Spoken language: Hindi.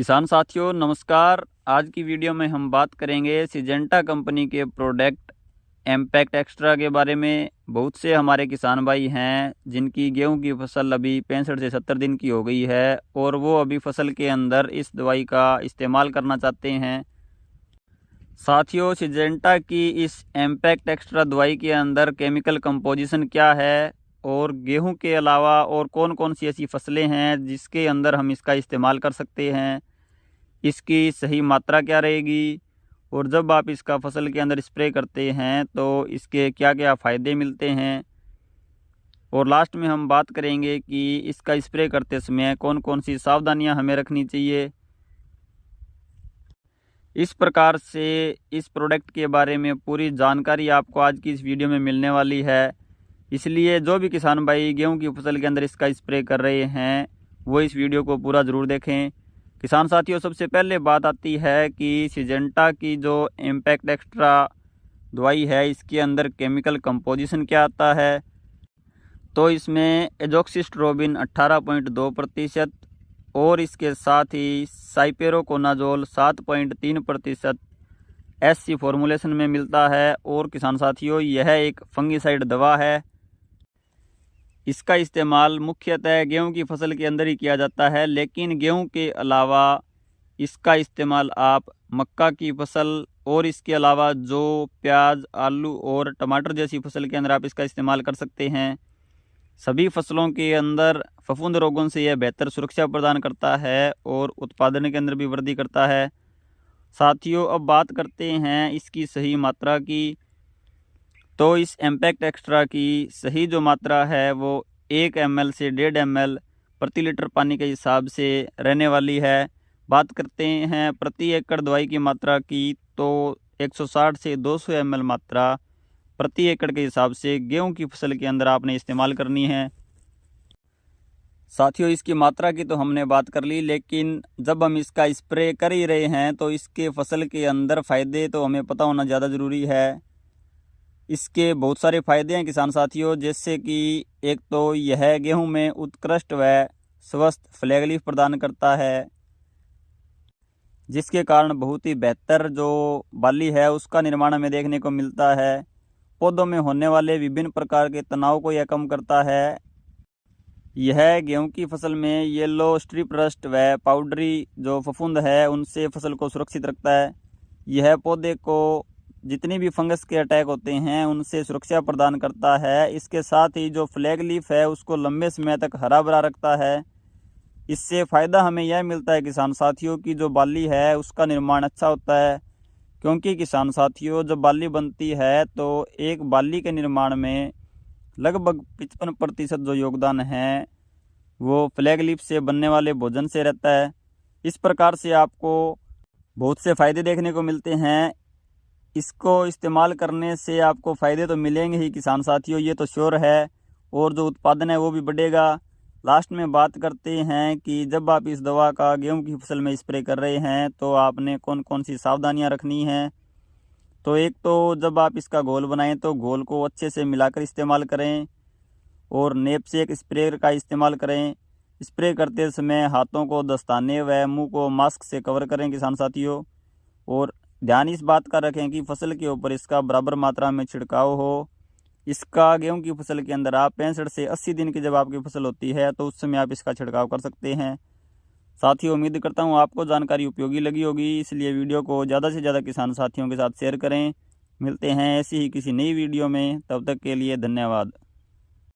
किसान साथियों नमस्कार। आज की वीडियो में हम बात करेंगे सिजेंटा कंपनी के प्रोडक्ट एम्पैक्ट एक्स्ट्रा के बारे में। बहुत से हमारे किसान भाई हैं जिनकी गेहूं की फसल अभी 65 से 70 दिन की हो गई है और वो अभी फसल के अंदर इस दवाई का इस्तेमाल करना चाहते हैं। साथियों, सिजेंटा की इस एम्पैक्ट एक्स्ट्रा दवाई के अंदर केमिकल कंपोजिशन क्या है और गेहूं के अलावा और कौन कौन सी ऐसी फसलें हैं जिसके अंदर हम इसका इस्तेमाल कर सकते हैं, इसकी सही मात्रा क्या रहेगी और जब आप इसका फसल के अंदर स्प्रे करते हैं तो इसके क्या क्या फ़ायदे मिलते हैं, और लास्ट में हम बात करेंगे कि इसका स्प्रे करते समय कौन कौन सी सावधानियां हमें रखनी चाहिए। इस प्रकार से इस प्रोडक्ट के बारे में पूरी जानकारी आपको आज की इस वीडियो में मिलने वाली है। इसलिए जो भी किसान भाई गेहूं की फसल के अंदर इसका स्प्रे कर रहे हैं वो इस वीडियो को पूरा ज़रूर देखें। किसान साथियों, सबसे पहले बात आती है कि सिजेंटा की जो इम्पैक्ट एक्स्ट्रा दवाई है इसके अंदर केमिकल कंपोजिशन क्या आता है। तो इसमें एजोक्सिस्ट्रोबिन 18.2% और इसके साथ ही साइपेरोकोनाजोल 7.3% SC फॉर्मुलेशन में मिलता है। और किसान साथियों, यह एक फंगिसाइड दवा है। इसका इस्तेमाल मुख्यतः गेहूं की फसल के अंदर ही किया जाता है, लेकिन गेहूं के अलावा इसका इस्तेमाल आप मक्का की फसल और इसके अलावा जो प्याज, आलू और टमाटर जैसी फसल के अंदर आप इसका इस्तेमाल कर सकते हैं। सभी फसलों के अंदर फफूंद रोगों से यह बेहतर सुरक्षा प्रदान करता है और उत्पादन के अंदर भी वृद्धि करता है। साथियों, अब बात करते हैं इसकी सही मात्रा की। तो इस एम्पैक्ट एक्स्ट्रा की सही जो मात्रा है वो 1 ml से 1.5 ml प्रति लीटर पानी के हिसाब से रहने वाली है। बात करते हैं प्रति एकड़ दवाई की मात्रा की, तो 160 से 200 ml मात्रा प्रति एकड़ के हिसाब से गेहूं की फसल के अंदर आपने इस्तेमाल करनी है। साथियों, इसकी मात्रा की तो हमने बात कर ली, लेकिन जब हम इसका स्प्रे कर ही रहे हैं तो इसके फसल के अंदर फ़ायदे तो हमें पता होना ज़्यादा ज़रूरी है। इसके बहुत सारे फ़ायदे हैं किसान साथियों, जैसे कि एक तो यह गेहूं में उत्कृष्ट व स्वस्थ फ्लैग लीफ प्रदान करता है, जिसके कारण बहुत ही बेहतर जो बाली है उसका निर्माण हमें देखने को मिलता है। पौधों में होने वाले विभिन्न प्रकार के तनाव को यह कम करता है। यह गेहूं की फसल में येलो स्ट्रिप रस्ट व पाउडरी जो फफूंद है उनसे फसल को सुरक्षित रखता है। यह पौधे को जितनी भी फंगस के अटैक होते हैं उनसे सुरक्षा प्रदान करता है। इसके साथ ही जो फ्लैग लीफ है उसको लंबे समय तक हरा भरा रखता है। इससे फ़ायदा हमें यह मिलता है किसान साथियों की जो बाली है उसका निर्माण अच्छा होता है, क्योंकि किसान साथियों जब बाली बनती है तो एक बाली के निर्माण में लगभग 55% जो योगदान है वो फ्लैग लीफ से बनने वाले भोजन से रहता है। इस प्रकार से आपको बहुत से फ़ायदे देखने को मिलते हैं। इसको इस्तेमाल करने से आपको फ़ायदे तो मिलेंगे ही किसान साथियों, ये तो श्योर है, और जो उत्पादन है वो भी बढ़ेगा। लास्ट में बात करते हैं कि जब आप इस दवा का गेहूं की फसल में स्प्रे कर रहे हैं तो आपने कौन कौन सी सावधानियां रखनी हैं। तो एक तो जब आप इसका घोल बनाएं तो घोल को अच्छे से मिलाकर इस्तेमाल करें और नेप से एक स्प्रेयर का इस्तेमाल करें। स्प्रे करते समय हाथों को दस्ताने व मुंह को मास्क से कवर करें किसान साथियों, और ध्यान इस बात का रखें कि फसल के ऊपर इसका बराबर मात्रा में छिड़काव हो। इसका गेहूं की फसल के अंदर आप 65 से 80 दिन की जब आपकी फसल होती है तो उस समय आप इसका छिड़काव कर सकते हैं। साथियों, उम्मीद करता हूं आपको जानकारी उपयोगी लगी होगी, इसलिए वीडियो को ज़्यादा से ज़्यादा किसान साथियों के साथ शेयर करें। मिलते हैं ऐसी ही किसी नई वीडियो में, तब तक के लिए धन्यवाद।